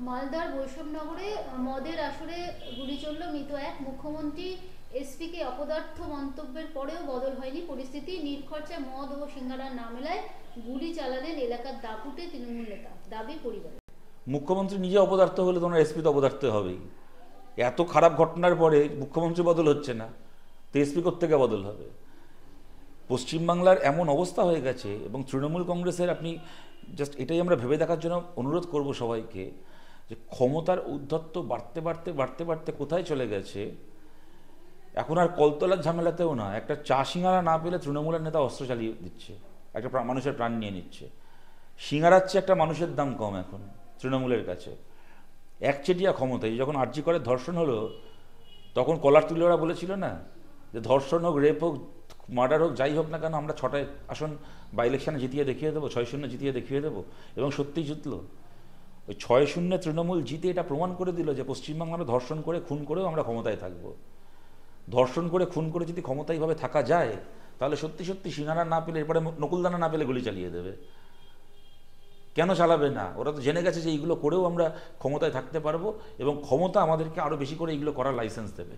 মালদার বৈষ্ণবনগরে মদের আসরে গুলি চলল, মৃত এক। মুখ্যমন্ত্রী এসপিকে অপদার্থ মন্তব্যের পরেও বদল হয়নি পরিস্থিতি। নিরখরচায় মদ ও সিঙ্গারার না মেলায় গুলি চালালেন এলাকার দাপুটে তৃণমূল নেতা, দাবি পরিবারের। মুখ্যমন্ত্রী নিজে অপদার্থ হলে তোমার এসপি তো অপদার্থ হবেই। এত খারাপ ঘটনার পরে মুখ্যমন্ত্রী বদল হচ্ছে না, তো এসপি কোত্থেকে বদল হবে? পশ্চিমবাংলার এমন অবস্থা হয়ে গেছে, এবং তৃণমূল কংগ্রেসের, আপনি জাস্ট এটাই আমরা ভেবে দেখার জন্য অনুরোধ করব সবাইকে, যে ক্ষমতার উদ্ধত্ত বাড়তে বাড়তে বাড়তে বাড়তে কোথায় চলে গেছে। এখন আর কলতলার ঝামেলাতেও না, একটা চা সিঙ্গারা না পেলে তৃণমূলের নেতা অস্ত্র চালিয়ে দিচ্ছে, একটা মানুষের প্রাণ নিয়ে নিচ্ছে। সিঙ্গারার চেয়ে একটা মানুষের দাম কম এখন তৃণমূলের কাছে। একচেটিয়া ক্ষমতায় যখন আরজি করে ধর্ষণ হলো, তখন কলার তুলে ওরা বলেছিল না যে ধর্ষণ হোক, রেপ হোক, মার্ডার হোক, যাই হোক না কেন, আমরা 6টায় আসন বাই ইলেকশনে জিতিয়ে দেখিয়ে দেবো, 6-0 জিতিয়ে দেখিয়ে দেবো। এবং সত্যিই জিতল। ওই 6-0 তৃণমূল জিতে এটা প্রমাণ করে দিল যে পশ্চিমবাংলা ধর্ষণ করে খুন করেও আমরা ক্ষমতায় থাকবো। ধর্ষণ করে খুন করে যদি ক্ষমতায়ভাবে থাকা যায়, তাহলে সত্যি সত্যি সিঙ্গারা না পেলে, এরপরে নকুলদানা না পেলে গুলি চালিয়ে দেবে। কেন চালাবে না? ওরা তো জেনে গেছে যে এইগুলো করেও আমরা ক্ষমতায় থাকতে পারবো, এবং ক্ষমতা আমাদেরকে আরও বেশি করে এইগুলো করার লাইসেন্স দেবে।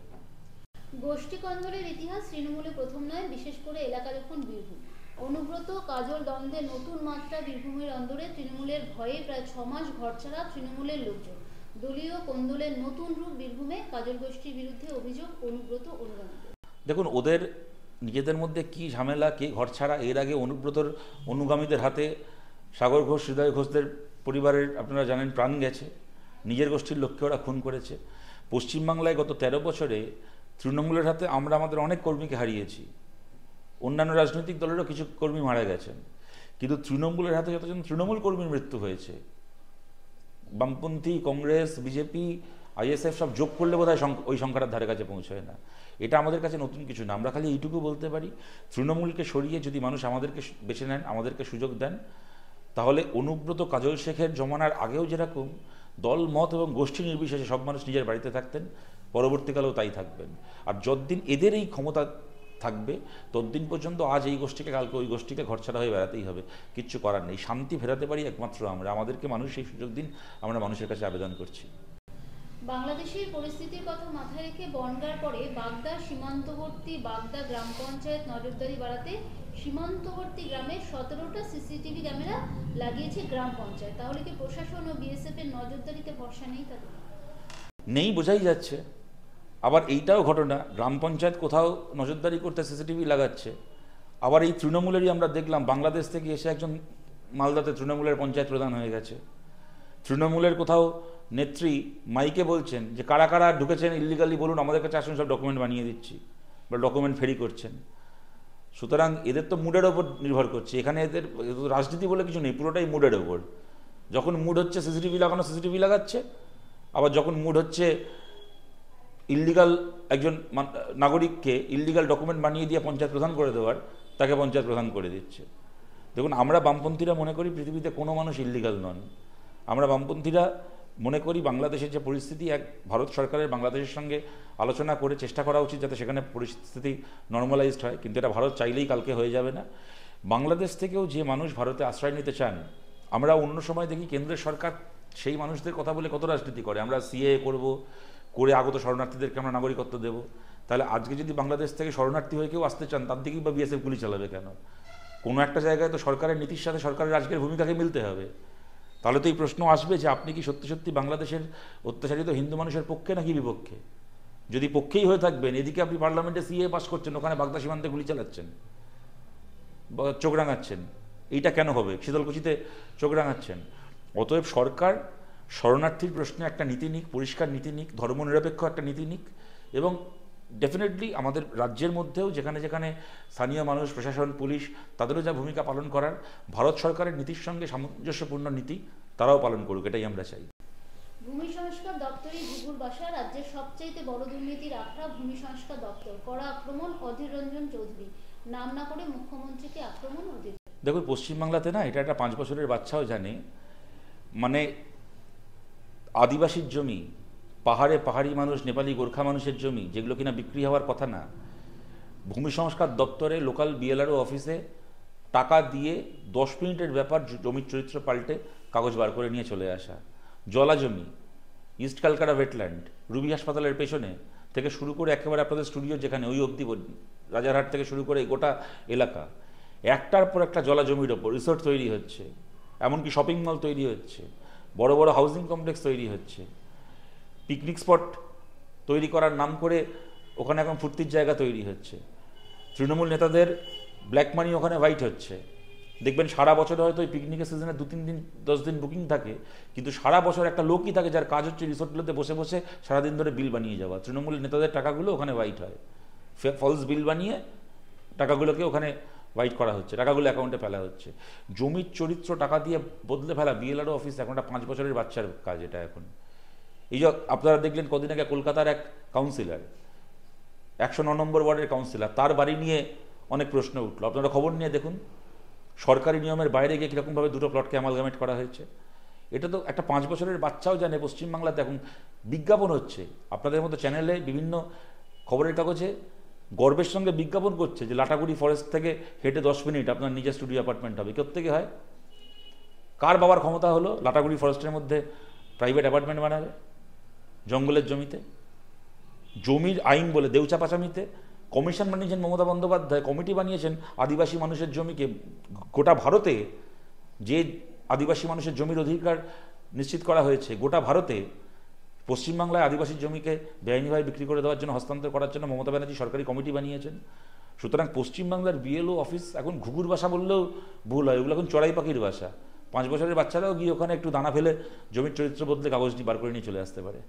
গোষ্ঠী কন্দলের ইতিহাস তৃণমূলে প্রথম নয়, বিশেষ করে এলাকা যখন বীরভূম। অনুব্রত কাজল দ্বন্দ্বে নতুন মাত্রা বীরভূমের অন্দরে। তৃণমূলের ভয়ে প্রায় 6 মাস ঘরছাড়া তৃণমূলের লোকজন। দলীয় কোন্দলের নতুন রূপ বীরভূমে। কাজল গোষ্ঠীর বিরুদ্ধে অভিযোগ অনুব্রত অনুগামীদের। দেখুন, ওদের নিজেদের মধ্যে কি ঝামেলা, কে ঘর ছাড়া। এর আগে অনুব্রতর অনুগামীদের হাতে সাগর ঘোষ, হৃদয় ঘোষদের পরিবারের আপনারা জানেন প্রাণ গেছে। নিজের গোষ্ঠীর লোককে ওরা খুন করেছে। পশ্চিমবাংলায় গত 13 বছরে তৃণমূলের হাতে আমরা আমাদের অনেক কর্মীকে হারিয়েছি। অন্যান্য রাজনৈতিক দলেরও কিছু কর্মী মারা গেছেন, কিন্তু তৃণমূলের হাতে যতজন তৃণমূল কর্মীর মৃত্যু হয়েছে, বামপন্থী, কংগ্রেস, বিজেপি, আইএসএফ সব যোগ করলে বোধহয় ওই সংখ্যাটার ধারে কাছে পৌঁছয় না। এটা আমাদের কাছে নতুন কিছু না। আমরা খালি এইটুকু বলতে পারি, তৃণমূলকে সরিয়ে যদি মানুষ আমাদেরকে বেছে নেন, আমাদেরকে সুযোগ দেন, তাহলে অনুব্রত কাজল শেখের জমানার আগেও যেরকম দল মত এবং গোষ্ঠী নির্বিশেষে সব মানুষ নিজের বাড়িতে থাকতেন, পরবর্তীকালেও তাই থাকবেন। আর যতদিন এদের এই ক্ষমতা থাকবে, ততদিন পর্যন্ত আজ এই গোষ্ঠীকে, কালকে ওই গোষ্ঠীকে ঘরছাড়া হয়ে বেড়াতেই হবে। কিচ্ছু করার নেই। শান্তি ফেরাতে পারি একমাত্র আমরা। আমাদেরকে মানুষ সেই সুযোগ দিন, আমরা মানুষের কাছে আবেদন করছি। বাংলাদেশের পরিস্থিতির কথা মাথায় রেখে বনগাঁর পরে বাগদা সীমান্তবর্তী বাগদা গ্রাম পঞ্চায়েত নজরদারি বাড়াতে সীমান্তবর্তী গ্রামে 17টা সিসিটিভি ক্যামেরা লাগিয়েছে গ্রাম পঞ্চায়েত। তাহলে কি প্রশাসন ও বিএসএফ এর নজরদারিতে ভরসা নেই তাদের? নেই, বোঝাই যাচ্ছে। আবার এইটাও ঘটনা, গ্রাম পঞ্চায়েত কোথাও নজরদারি করতে সিসিটিভি লাগাচ্ছে। আবার এই তৃণমূলেরই আমরা দেখলাম বাংলাদেশ থেকে এসে একজন মালদাতে তৃণমূলের পঞ্চায়েত প্রধান হয়ে গেছে। তৃণমূলের কোথাও নেত্রী মাইকে বলছেন যে কারা কারা ঢুকেছেন ইল্লিগালি বলুন, আমাদের কাছে আসুন, সব ডকুমেন্ট বানিয়ে দিচ্ছি, বা ডকুমেন্ট ফেরি করছেন। সুতরাং এদের তো মুডের ওপর নির্ভর করছে। এখানে এদের রাজনীতি বলে কিছু নেই, পুরোটাই মুডের ওপর। যখন মুড হচ্ছে সিসিটিভি লাগানো, সিসিটিভি লাগাচ্ছে। আবার যখন মুড হচ্ছে ইল্লিগাল একজন নাগরিককে ইল্লিগাল ডকুমেন্ট বানিয়ে দিয়ে পঞ্চায়েত প্রধান করে দেওয়ার, তাকে পঞ্চায়েত প্রধান করে দিচ্ছে। দেখুন, আমরা বামপন্থীরা মনে করি পৃথিবীতে কোনো মানুষ ইল্লিগাল নন। আমরা বামপন্থীরা মনে করি বাংলাদেশের যে পরিস্থিতি, এক ভারত সরকারের বাংলাদেশের সঙ্গে আলোচনা করে চেষ্টা করা উচিত যাতে সেখানে পরিস্থিতি নর্মালাইজড হয়, কিন্তু এটা ভারত চাইলেই কালকে হয়ে যাবে না। বাংলাদেশ থেকেও যে মানুষ ভারতে আশ্রয় নিতে চান, আমরা অন্য সময় দেখি কেন্দ্রের সরকার সেই মানুষদের কথা বলে কত রাজনীতি করে, আমরা সিএ করব, করে আগত শরণার্থীদেরকে আমরা নাগরিকত্ব দেব। তাহলে আজকে যদি বাংলাদেশ থেকে শরণার্থী হয়ে কেউ আসতে চান, তার দিকেই বা বিএসএফ গুলি চালাবে কেন? কোনো একটা জায়গায় তো সরকারের নীতির সাথে সরকারের রাজকের ভূমিকাকে মিলতে হবে। তাহলে তো এই প্রশ্ন আসবে যে আপনি কি সত্যি সত্যি বাংলাদেশের অত্যাচারিত হিন্দু মানুষের পক্ষে নাকি বিপক্ষে? যদি পক্ষেই হয়ে থাকবেন, এদিকে আপনি পার্লামেন্টে সিএ পাস করছেন, ওখানে বাগদা সীমান্তে গুলি চালাচ্ছেন, চোখ রাঙাচ্ছেন, এইটা কেন হবে? শীতলকুচিতে চোখ রাঙাচ্ছেন। অতএব সরকার শরণার্থীর প্রশ্নে একটা নীতি নিক, পরিষ্কার নীতি নিক, ধর্মনিরপেক্ষ একটা নীতি নিক, এবং ডেফিনেটলি আমাদের রাজ্যের মধ্যেও যেখানে যেখানে স্থানীয় মানুষ, প্রশাসন, পুলিশ, তাদেরও যা ভূমিকা পালন করার, ভারত সরকারের নীতির সঙ্গে সামঞ্জস্যপূর্ণ নীতি তারাও পালন করুক, এটাই আমরা চাই। ভূমি সংস্কার দপ্তরই ঘুঘুর বাসা। রাজ্যের সবচাইতে বড় দুর্নীতির আখড়া ভূমি সংস্কার দপ্তর। কড়া আক্রমণ অধীর রঞ্জন চৌধুরী। নাম না করে মুখ্যমন্ত্রীকে আক্রমণ অধীর। দেখুন, পশ্চিমবাংলাতে না, এটা একটা 5 বছরের বাচ্চাও জানে, মানে আদিবাসীর জমি, পাহাড়ে পাহাড়ি মানুষ, নেপালি গোর্খা মানুষের জমি, যেগুলো কিনা বিক্রি হওয়ার কথা না, ভূমি সংস্কার দপ্তরে লোকাল বিএলআরও অফিসে টাকা দিয়ে 10 মিনিটের ব্যাপার জমির চরিত্র পাল্টে কাগজ বার করে নিয়ে চলে আসা। জলা জমি, ইস্ট ক্যালকাটা ওয়েটল্যান্ড, রুবি হাসপাতালের পেছনে থেকে শুরু করে একেবারে আপনাদের স্টুডিও যেখানে ওই অবধি রাজারহাট থেকে শুরু করে গোটা এলাকা একটার পর একটা জলা জমির ওপর রিসোর্ট তৈরি হচ্ছে, এমনকি শপিং মল তৈরি হচ্ছে, বড় বড় হাউজিং কমপ্লেক্স তৈরি হচ্ছে, পিকনিক স্পট তৈরি করার নাম করে ওখানে এখন ফুর্তির জায়গা তৈরি হচ্ছে, তৃণমূল নেতাদের ব্ল্যাক মানি ওখানে হোয়াইট হচ্ছে। দেখবেন সারা বছরে হয়তো ওই পিকনিকের সিজনে 2-3 দিন 10 দিন বুকিং থাকে, কিন্তু সারা বছর একটা লোকই থাকে যার কাজ হচ্ছে রিসোর্টগুলোতে বসে বসে সারাদিন ধরে বিল বানিয়ে যাওয়া। তৃণমূল নেতাদের টাকাগুলো ওখানে হোয়াইট হয়, ফলস বিল বানিয়ে টাকাগুলোকে ওখানে হোয়াইট করা হচ্ছে, টাকাগুলো অ্যাকাউন্টে ফেলা হচ্ছে। জমির চরিত্র টাকা দিয়ে বদলে ফেলা বিএলআরও অফিস এখন একটা 5 বছরের বাচ্চার কাজ এটা এখন। এই যে আপনারা দেখলেন কদিন আগে কলকাতার এক কাউন্সিলর, 109 নম্বর ওয়ার্ডের কাউন্সিলর, তার বাড়ি নিয়ে অনেক প্রশ্ন উঠলো। আপনারা খবর নিয়ে দেখুন সরকারি নিয়মের বাইরে গিয়ে কীরকমভাবে দুটো প্লটকে অ্যামালগামেট করা হয়েছে। এটা তো একটা 5 বছরের বাচ্চাও জানে। পশ্চিমবাংলাতে এখন বিজ্ঞাপন হচ্ছে, আপনাদের মতো চ্যানেলে বিভিন্ন খবরের কাগজে গর্বের সঙ্গে বিজ্ঞাপন করছে যে লাটাগুড়ি ফরেস্ট থেকে হেঁটে 10 মিনিট আপনার নিজের স্টুডিও অ্যাপার্টমেন্ট হবে। কোত্থেকে হয়? কার বাবার ক্ষমতা হলো লাটাগুড়ি ফরেস্টের মধ্যে প্রাইভেট অ্যাপার্টমেন্ট বানাবে জঙ্গলের জমিতে? জমির আইন বলে দেউচা পাচামিতে কমিশন বানিয়েছেন মমতা বন্দ্যোপাধ্যায়, কমিটি বানিয়েছেন আদিবাসী মানুষের জমিকে গোটা ভারতে যে আদিবাসী মানুষের জমির অধিকার নিশ্চিত করা হয়েছে গোটা ভারতে, পশ্চিমবাংলায় আদিবাসী জমিকে বেআইনিভাবে বিক্রি করে দেওয়ার জন্য হস্তান্তর করার জন্য মমতা ব্যানার্জি সরকারি কমিটি বানিয়েছেন। সুতরাং পশ্চিমবাংলার বিএলও অফিস এখন ঘুঘুর বাসা বললেও ভুল হয়, ওগুলো এখন চড়াই পাখির বাসা। 5 বছরের বাচ্চারাও গিয়ে ওখানে একটু দানা ফেলে জমির চরিত্র বদলে কাগজটি বার করে নিয়ে চলে আসতে পারে।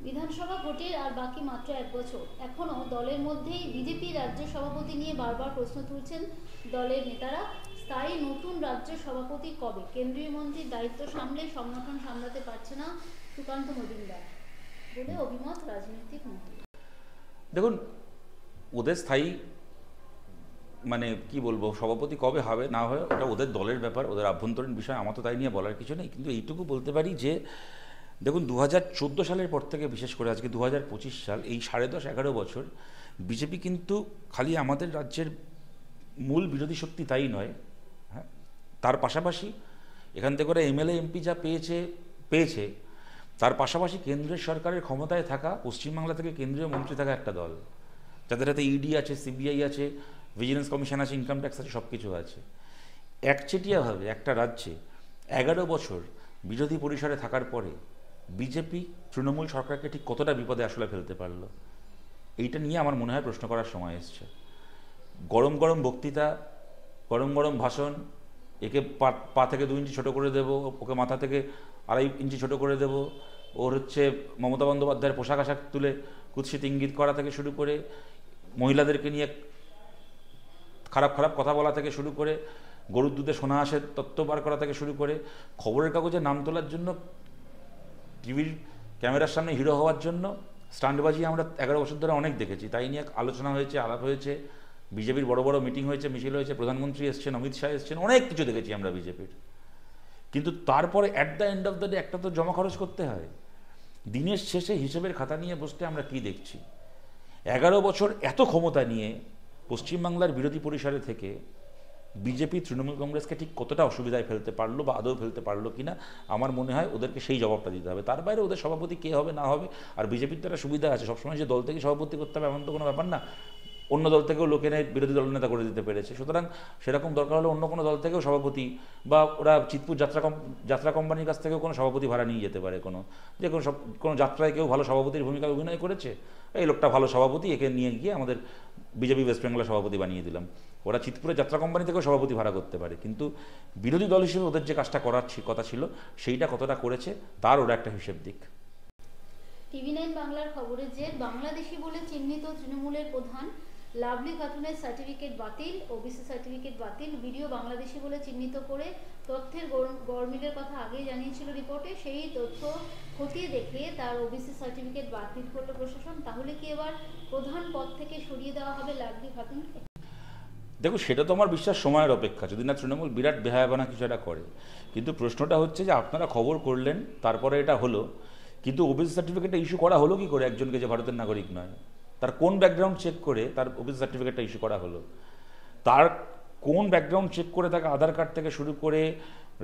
বিধানসভা ভোটের আর বাকি মাত্র 1 বছর, এখনো দলের মধ্যেই বিজেপি রাজ্য সভাপতি নিয়ে বারবার প্রশ্ন তুলছেন দলের নেতারা। স্থায়ী নতুন রাজ্য সভাপতি কবে? কেন্দ্রীয় মন্ত্রীর দায়িত্ব সামলে সংগঠন সামলাতে পারছে না সুকান্ত মজুমদার বলে অভিমত রাজনৈতিক মহলে। দেখুন ওদের স্থায়ী মানে কি বলবো সভাপতি কবে হবে না হয় ওটা ওদের দলের ব্যাপার, ওদের আভ্যন্তরীণ বিষয়, আমার তো তাই নিয়ে বলার কিছু নেই। কিন্তু এইটুকু বলতে পারি যে দেখুন 2014 সালের পর থেকে বিশেষ করে আজকে 2025 সাল, এই 10.5-11 বছর বিজেপি কিন্তু খালি আমাদের রাজ্যের মূল বিরোধী শক্তি তাই নয়, হ্যাঁ, তার পাশাপাশি এখান থেকে করে এমএলএ এমপি যা পেয়েছে তার পাশাপাশি কেন্দ্রের সরকারের ক্ষমতায় থাকা পশ্চিমবাংলা থেকে কেন্দ্রীয় মন্ত্রী থাকা একটা দল, যাদের হাতে ইডি আছে, সিবিআই আছে, ভিজিলেন্স কমিশন আছে, ইনকাম ট্যাক্স আছে, সব কিছু আছে। একচেটিয়াভাবে একটা রাজ্যে 11 বছর বিরোধী পরিসরে থাকার পরে বিজেপি তৃণমূল সরকারকে ঠিক কতটা বিপদে আসলে ফেলতে পারলো, এইটা নিয়ে আমার মনে হয় প্রশ্ন করার সময় এসছে। গরম গরম বক্তৃতা, গরম গরম ভাষণ, একে পা থেকে 2 ইঞ্চি ছোটো করে দেবো, ওকে মাথা থেকে 2.5 ইঞ্চি ছোটো করে দেবো, ওর হচ্ছে মমতা বন্দ্যোপাধ্যায়ের পোশাক আশাক তুলে কুৎসিত ইঙ্গিত করা থেকে শুরু করে, মহিলাদেরকে নিয়ে খারাপ খারাপ কথা বলা থেকে শুরু করে, গরুর দুধে সোনা হাঁসের তত্ত্ব বার করা থেকে শুরু করে, খবরের কাগজে নাম তোলার জন্য, টিভির ক্যামেরার সামনে হিরো হওয়ার জন্য স্টান্টবাজি আমরা 11 বছর ধরে অনেক দেখেছি। তাই নিয়ে আলোচনা হয়েছে, আলাপ হয়েছে, বিজেপির বড় বড় মিটিং হয়েছে, মিছিল হয়েছে, প্রধানমন্ত্রী এসছেন, অমিত শাহ এসছেন, অনেক কিছু দেখেছি আমরা বিজেপির। কিন্তু তারপরে at the end of the day একটা তো জমা খরচ করতে হয়। দিনের শেষে হিসেবের খাতা নিয়ে বসতে আমরা কি দেখছি? 11 বছর এত ক্ষমতা নিয়ে পশ্চিমবাংলার বিরোধী পরিসরে থেকে বিজেপি তৃণমূল কংগ্রেসকে ঠিক কতটা অসুবিধায় ফেলতে পারলো বা আদৌ ফেলতে পারলো কিনা, আমার মনে হয় ওদেরকে সেই জবাবটা দিতে হবে। তার বাইরে ওদের সভাপতি কে হবে না হবে, আর বিজেপির তো একটা সুবিধা আছে, সবসময় যে দল থেকে সভাপতি করতে হবে এমন তো কোনো ব্যাপার না, অন্য দল থেকেও লোকে নেই বিরোধী দলনেতা করে দিতে পেরেছে। সুতরাং সেরকম দরকার হলে অন্য কোনো দল থেকেও সভাপতি, বা ওরা চিতপুর যাত্রা কোম্পানির কাছ থেকেও কোনো সভাপতি ভাড়া নিয়ে যেতে পারে। যে কোনো যাত্রায় কেউ ভালো সভাপতির ভূমিকা অভিনয় করেছে, এই লোকটা ভালো সভাপতি, একে নিয়ে গিয়ে আমাদের বিজেপি ওয়েস্ট বেঙ্গলের সভাপতি বানিয়ে দিলাম। ওরা চিতপুরের যাত্রা কোম্পানি থেকেও সভাপতি ভাড়া করতে পারে, কিন্তু বিরোধী দল হিসেবে ওদের যে কাজটা করার কথা ছিল সেইটা কতটা করেছে তার ওরা একটা হিসেব দিক। TV9 বাংলার খবরে যে বাংলাদেশি বলে চিহ্নিত তৃণমূলের প্রধান লাভলি খাতুনের সার্টিফিকেট বাতিল, ওবিসি সার্টিফিকেট বাতিল, ভিডিও বাংলাদেশি বলে চিহ্নিত করে তথ্যের গরমিলের কথা আগেই জানিয়েছিল রিপোর্টে। সেই তথ্য খতিয়ে দেখলে তার ওবিসি সার্টিফিকেট বাতিল করলো প্রশাসন। তাহলে কি এবার প্রধান পদ থেকে সরিয়ে দেওয়া হবে লাভলি খাতুনকে? দেখো সেটা তো আমার বিশ্বাস সময়ের অপেক্ষা, যদি না তৃণমূল বিরাট বেহায়াবানা কিছু একটা করে। কিন্তু প্রশ্নটা হচ্ছে যে আপনারা খবর করলেন, তারপরে এটা হলো, কিন্তু ওবিসি সার্টিফিকেটটা ইস্যু করা হলো কি করে একজনকে যে ভারতের নাগরিক নয়? তার কোন ব্যাকগ্রাউন্ড চেক করে তার ওবিসি সার্টিফিকেটটা ইস্যু করা হলো? তার কোন ব্যাকগ্রাউন্ড চেক করে তাকে আধার কার্ড থেকে শুরু করে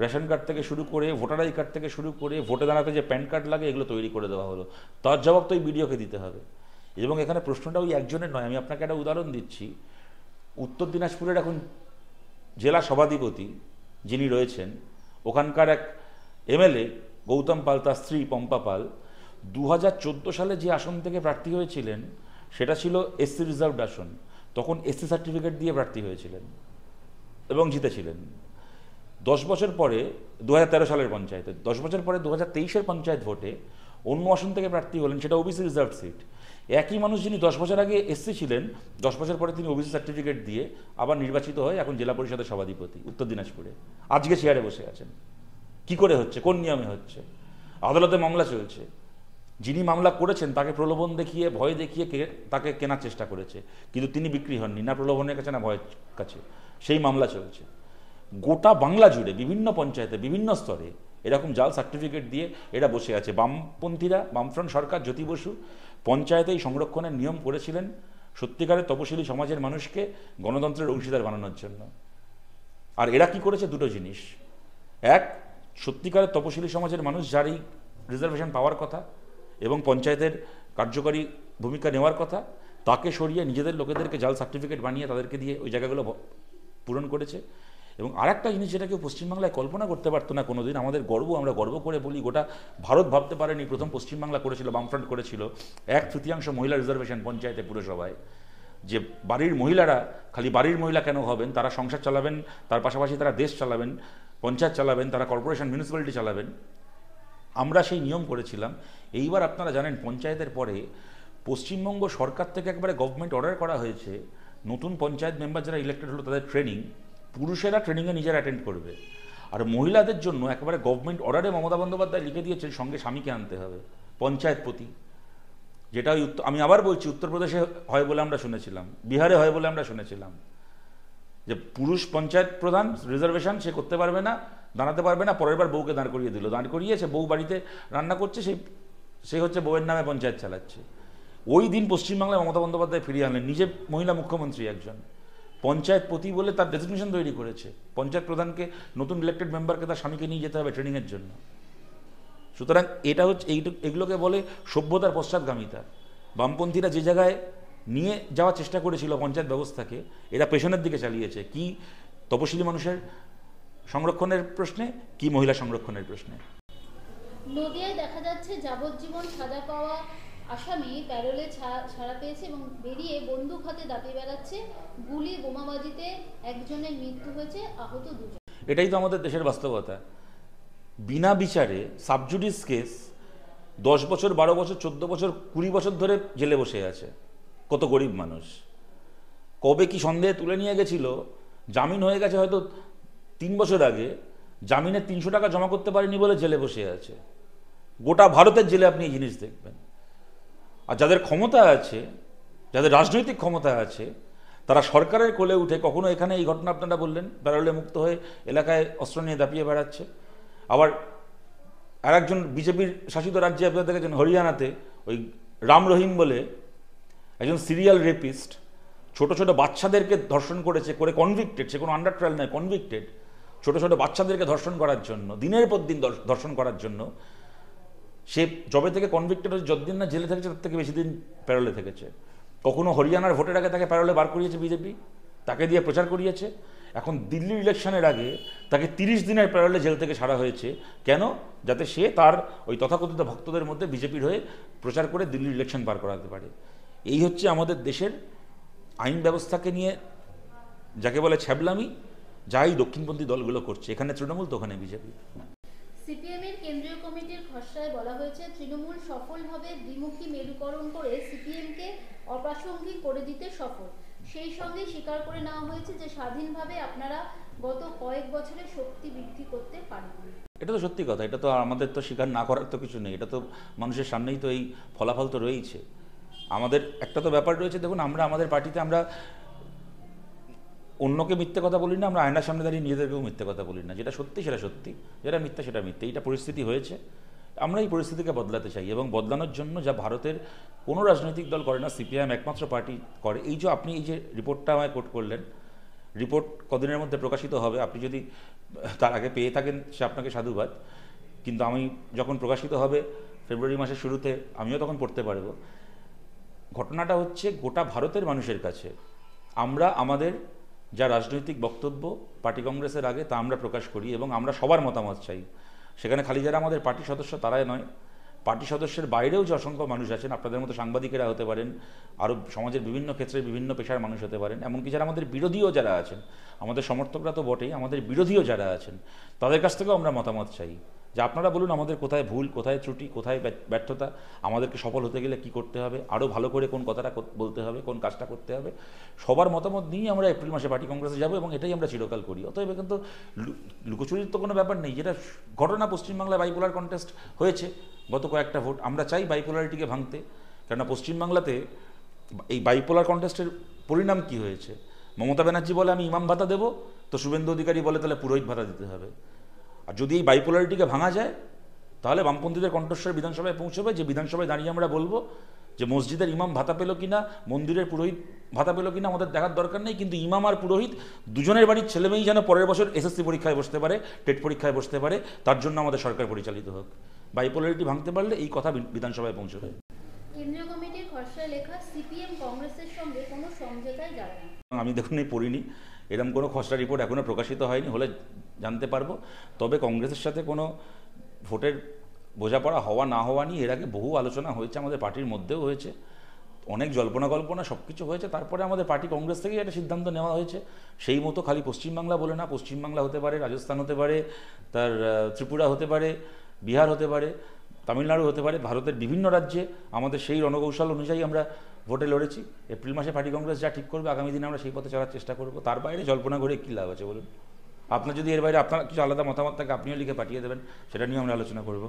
রেশন কার্ড থেকে শুরু করে ভোটার আই কার্ড থেকে শুরু করে ভোটে দাঁড়াতে যে প্যান কার্ড লাগে এগুলো তৈরি করে দেওয়া হলো, তার জবাব তো এই বিডিওকে দিতে হবে। এবং এখানে প্রশ্নটা ওই একজনের নয়, আমি আপনাকে একটা উদাহরণ দিচ্ছি। উত্তর দিনাজপুরের এখন জেলা সভাধিপতি যিনি রয়েছেন, ওখানকার এক এমএলএ গৌতম পাল, তার স্ত্রী পম্পা পাল 2014 সালে যে আসন থেকে প্রার্থী হয়েছিলেন সেটা ছিল এসসি রিজার্ভড আসন। তখন এসসি সার্টিফিকেট দিয়ে প্রার্থী হয়েছিলেন এবং জিতেছিলেন। 10 বছর পরে 2013 সালের পঞ্চায়েতে, 10 বছর পরে 2023-এর পঞ্চায়েত ভোটে অন্য আসন থেকে প্রার্থী হলেন, সেটা ওবিসি রিজার্ভ সিট। একই মানুষ যিনি 10 বছর আগে এসসি ছিলেন, 10 বছর পরে তিনি ওবিসি সার্টিফিকেট দিয়ে আবার নির্বাচিত হয়ে এখন জেলা পরিষদের সভাধিপতি উত্তর দিনাজপুরে, আজকে চেয়ারে বসে আছেন। কি করে হচ্ছে? কোন নিয়মে হচ্ছে? আদালতে মামলা চলছে। যিনি মামলা করেছেন তাকে প্রলোভন দেখিয়ে, ভয় দেখিয়ে তাকে কেনার চেষ্টা করেছে, কিন্তু তিনি বিক্রি হননি, না প্রলোভনের কাছে না ভয়ের কাছে। সেই মামলা চলছে। গোটা বাংলা জুড়ে বিভিন্ন পঞ্চায়েতে বিভিন্ন স্তরে এরকম জাল সার্টিফিকেট দিয়ে এরা বসে আছে। বামপন্থীরা, বামফ্রন্ট সরকার, জ্যোতি বসু পঞ্চায়েতে এই সংরক্ষণের নিয়ম করেছিলেন সত্যিকারের তপশিলি সমাজের মানুষকে গণতন্ত্রের অংশীদার বানানোর জন্য। আর এরা কি করেছে? দুটো জিনিস। এক, সত্যিকারের তপশিলি সমাজের মানুষ যার এই রিজার্ভেশন পাওয়ার কথা এবং পঞ্চায়েতের কার্যকরী ভূমিকা নেওয়ার কথা, তাকে সরিয়ে নিজেদের লোকেদেরকে জাল সার্টিফিকেট বানিয়ে তাদেরকে দিয়ে ওই জায়গাগুলো পূরণ করেছে। এবং আরেকটা জিনিস যেটা কেউ পশ্চিমবাংলায় কল্পনা করতে পারতো না কোনোদিন, আমাদের গর্ব, আমরা গর্ব করে বলি, গোটা ভারত ভাবতে পারেনি, প্রথম পশ্চিমবাংলা করেছিল, বামফ্রন্ট করেছিল 1/3 মহিলা রিজার্ভেশন পঞ্চায়েতে, পুরসভায়। যে বাড়ির মহিলারা, খালি বাড়ির মহিলা কেন হবেন, তারা সংসার চালাবেন, তার পাশাপাশি তারা দেশ চালাবেন, পঞ্চায়েত চালাবেন, তারা কর্পোরেশন, মিউনিসিপ্যালিটি চালাবেন। আমরা সেই নিয়ম করেছিলাম। এইবার আপনারা জানেন পঞ্চায়েতের পরে পশ্চিমবঙ্গ সরকার থেকে একবারে গভর্নমেন্ট অর্ডার করা হয়েছে, নতুন পঞ্চায়েত মেম্বার যারা ইলেক্টেড হলো তাদের ট্রেনিং পুরুষেরা ট্রেনিংয়ে নিজেরা অ্যাটেন্ড করবে। আর মহিলাদের জন্য একেবারে গভর্নমেন্ট অর্ডারে মমতা বন্দ্যোপাধ্যায় লিখে দিয়েছেন সঙ্গে স্বামীকে আনতে হবে, পঞ্চায়েত প্রতি। যেটা আমি আবার বলছি, উত্তরপ্রদেশে হয় বলে আমরা শুনেছিলাম, বিহারে হয় বলে আমরা শুনেছিলাম, যে পুরুষ পঞ্চায়েত প্রধান রিজার্ভেশন সে করতে পারবে না, দাঁড়াতে পারবে না, পরের বার বউকে দাঁড় করিয়ে দিল, দাঁড় করিয়েছে, বউ বাড়িতে রান্না করছে, সে হচ্ছে বউয়ের নামে পঞ্চায়েত চালাচ্ছে। ওই দিন পশ্চিমবাংলায় মমতা বন্দ্যোপাধ্যায় ফিরিয়ে আনলেন, নিজে মহিলা মুখ্যমন্ত্রী একজন, পঞ্চায়েত প্রতি বলে তার ডেজিগনেশন তৈরি করেছে। পঞ্চায়েত প্রধানকে, নতুন ইলেক্টেড মেম্বারকে তার স্বামীকে নিয়ে যেতে হবে ট্রেনিংয়ের জন্য। সুতরাং এটা হচ্ছে, এগুলোকে বলে সভ্যতার পশ্চাৎগামিতা। বামপন্থীরা যে জায়গায় নিয়ে যাওয়ার চেষ্টা করেছিল পঞ্চায়েত ব্যবস্থাকে, এরা পেছনের দিকে চালিয়েছে। কি তপশিলি মানুষের সংরক্ষণের প্রশ্নে, কি মহিলা সংরক্ষণের প্রশ্নে। নদিয়ায় দেখা যাচ্ছে যাবজ্জীবন সাজা পাওয়া আসামি প্যারোলে ছাড়া পেয়েছে এবং বেরিয়ে বন্দুক হাতে দাপিয়ে বেড়াচ্ছে। গুলি বোমাবাজিতে একজনের মৃত্যু হয়েছে, আহত দুজন। এটাই তো আমাদের দেশের বাস্তবতা। বিনা বিচারে সাবজুডিস কেস 10 বছর, 12 বছর, 14 বছর, 20 বছর ধরে জেলে বসে আছে কত গরিব মানুষ। কবে কি সন্দেহে তুলে নিয়ে গেছিল, জামিন হয়ে গেছে হয়তো 3 বছর আগে, জামিনের 300 টাকা জমা করতে পারেনি বলে জেলে বসে আছে। গোটা ভারতের জেলে আপনি এই জিনিস দেখবেন। আর যাদের ক্ষমতা আছে, যাদের রাজনৈতিক ক্ষমতা আছে, তারা সরকারের কোলে উঠে কখনো এখানে এই ঘটনা আপনারা বললেন, প্যারোলে মুক্ত হয়ে এলাকায় অস্ত্র নিয়ে দাপিয়ে বেড়াচ্ছে। আবার আরেকজন বিজেপির শাসিত রাজ্যে আপনারা দেখেছেন, হরিয়ানাতে ওই রাম রহিম বলে একজন সিরিয়াল রেপিস্ট, ছোট ছোট বাচ্চাদেরকে ধর্ষণ করেছে, করে কনভিক্টেড, সে কোনো আন্ডার ট্রায়াল নয়, কনভিক্টেড, ছোট ছোট বাচ্চাদেরকে ধর্ষণ করার জন্য, দিনের পর দিন ধর্ষণ করার জন্য। সে যবে থেকে কনভিক্টেড হয়েছে, যতদিন না জেলে থেকেছে তার থেকে বেশি দিন প্যারোলে থেকেছে। কখনো হরিয়ানার ভোটের আগে তাকে প্যারোলে বার করিয়েছে বিজেপি, তাকে দিয়ে প্রচার করিয়েছে। এখন দিল্লির ইলেকশনের আগে তাকে 30 দিনের প্যারোলে জেল থেকে ছাড়া হয়েছে। কেন? যাতে সে তার ওই তথাকথিত ভক্তদের মধ্যে বিজেপির হয়ে প্রচার করে দিল্লির ইলেকশন পার করাতে পারে। এই হচ্ছে আমাদের দেশের আইন ব্যবস্থাকে নিয়ে যাকে বলে ছ্যাবলামি, যাই দক্ষিণপন্থী দলগুলো করছে, এখানে তৃণমূল তো ওখানে বিজেপি। সিপিএমের কেন্দ্রীয় কমিটির খসড়ায় বলা হয়েছে, তৃণমূল সফলভাবে দ্বিমুখী মেরুকরণ করে সিপিএমকে অপ্রাসঙ্গিক করে দিতে সফল। সেই সঙ্গে স্বীকার করে নেওয়া হয়েছে যে স্বাধীনভাবে আপনারা গত কয়েক বছরে শক্তি বৃদ্ধি করতে পারেন। এটা তো সত্যি কথা, এটা তো আমাদের তো স্বীকার না করার তো কিছু নেই, এটা তো মানুষের সামনেই তো এই ফলাফল তো রয়েছে। আমাদের একটা তো ব্যাপার রয়েছে, দেখুন আমরা আমাদের পার্টিতে আমরা অন্যকে মিথ্যে কথা বলি না, আমরা আয়নার সামনে দাঁড়িয়ে নিজেদেরকেও মিথ্যে কথা বলি না। যেটা সত্যি সেটা সত্যি, যেটা মিথ্যা সেটা মিথ্যে। এইটা পরিস্থিতি হয়েছে, আমরা এই পরিস্থিতিকে বদলাতে চাই এবং বদলানোর জন্য যা ভারতের কোনো রাজনৈতিক দল করে না, সিপিআইএম একমাত্র পার্টি করে। এই যে আপনি এই যে রিপোর্টটা আমায় কোট করলেন, রিপোর্ট কদিনের মধ্যে প্রকাশিত হবে, আপনি যদি তার আগে পেয়ে থাকেন সে আপনাকে সাধুবাদ, কিন্তু আমি যখন প্রকাশিত হবে ফেব্রুয়ারি মাসের শুরুতে আমিও তখন পড়তে পারবো। ঘটনাটা হচ্ছে গোটা ভারতের মানুষের কাছে আমরা আমাদের যা রাজনৈতিক বক্তব্য পার্টি কংগ্রেসের আগে তা আমরা প্রকাশ করি এবং আমরা সবার মতামত চাই। সেখানে খালি যারা আমাদের পার্টি সদস্য তারাই নয়, পার্টি সদস্যের বাইরেও যে অসংখ্য মানুষ আছেন, আপনাদের মতো সাংবাদিকেরা হতে পারেন, আরও সমাজের বিভিন্ন ক্ষেত্রে বিভিন্ন পেশার মানুষ হতে পারেন, এমনকি যারা আমাদের বিরোধীও যারা আছেন, আমাদের সমর্থকরা তো বটেই, আমাদের বিরোধীও যারা আছেন তাদের কাছ থেকেও আমরা মতামত চাই যে আপনারা বলুন আমাদের কোথায় ভুল, কোথায় ত্রুটি, কোথায় ব্যর্থতা, আমাদেরকে সফল হতে গেলে কি করতে হবে, আরও ভালো করে কোন কথাটা বলতে হবে, কোন কাজটা করতে হবে। সবার মতামত নিয়ে আমরা এপ্রিল মাসে পার্টি কংগ্রেসে যাব এবং এটাই আমরা চিরকাল করি। অতএব কিন্তু লুকোচুরির তো কোনো ব্যাপার নেই। যেটা ঘটনা, পশ্চিমবাংলায় বাইপোলার কন্টেস্ট হয়েছে গত কয়েকটা ভোট, আমরা চাই বাইপোলারিটিকে ভাঙতে। কেননা পশ্চিমবাংলাতে এই বাইপোলার কন্টেস্টের পরিণাম কি হয়েছে? মমতা ব্যানার্জি বলে আমি ইমাম ভাতা দেবো, তো শুভেন্দু অধিকারী বলে তাহলে পুরোহিত ভাতা দিতে হবে। আর যদি এই বাইপোলারিটিকে ভাঙা যায় তাহলে বামপন্থীদের কণ্ঠস্বর বিধানসভায় পৌঁছবে, যে বিধানসভায় দাঁড়িয়ে আমরা বলবো যে মসজিদের ইমাম ভাতা পেল কিনা, মন্দিরের পুরোহিত ভাতা পেল কিনা আমাদের দেখার দরকার নেই, কিন্তু ইমাম আর পুরোহিত দুজনের বাড়ির ছেলেমেয়েই যেন পরের বছর এসএসসি পরীক্ষায় বসতে পারে, টেট পরীক্ষায় বসতে পারে, তার জন্য আমাদের সরকার পরিচালিত হোক। বাইপোলারিটি ভাঙতে পারলে এই কথা বিধানসভায় পৌঁছবে। কেন্দ্রীয় কমিটির খসড়ায় লেখা সিপিএম কংগ্রেসের সঙ্গে কোনো সমঝোতায় যাবে না। আমি দেখুন এই পড়িনি, এরকম কোনো খসড়া রিপোর্ট এখনও প্রকাশিত হয়নি, হলে জানতে পারবো। তবে কংগ্রেসের সাথে কোনো ভোটের বোঝাপড়া হওয়া না হওয়া নিয়ে এর আগে বহু আলোচনা হয়েছে, আমাদের পার্টির মধ্যেও হয়েছে, অনেক জল্পনা কল্পনা সব কিছু হয়েছে। তারপরে আমাদের পার্টি কংগ্রেস থেকেই একটা সিদ্ধান্ত নেওয়া হয়েছে। সেই মতো খালি পশ্চিমবাংলা বলে না, পশ্চিমবাংলা হতে পারে, রাজস্থান হতে পারে, তার ত্রিপুরা হতে পারে, বিহার হতে পারে, তামিলনাড়ু হতে পারে, ভারতের বিভিন্ন রাজ্যে আমাদের সেই রণকৌশল অনুযায়ী আমরা ভোটে লড়েছি। এপ্রিল মাসে পার্টি কংগ্রেস যা ঠিক করবে আগামী দিনে আমরা সেই পথে চলার চেষ্টা করব। তার বাইরে জল্পনা করে কী লাভ আছে বলুন? আপনার যদি এর বাইরে আপনার কিছু আলাদা মতামত থাকে আপনিও লিখে পাঠিয়ে দেবেন, সেটা নিয়ে আমরা আলোচনা করব।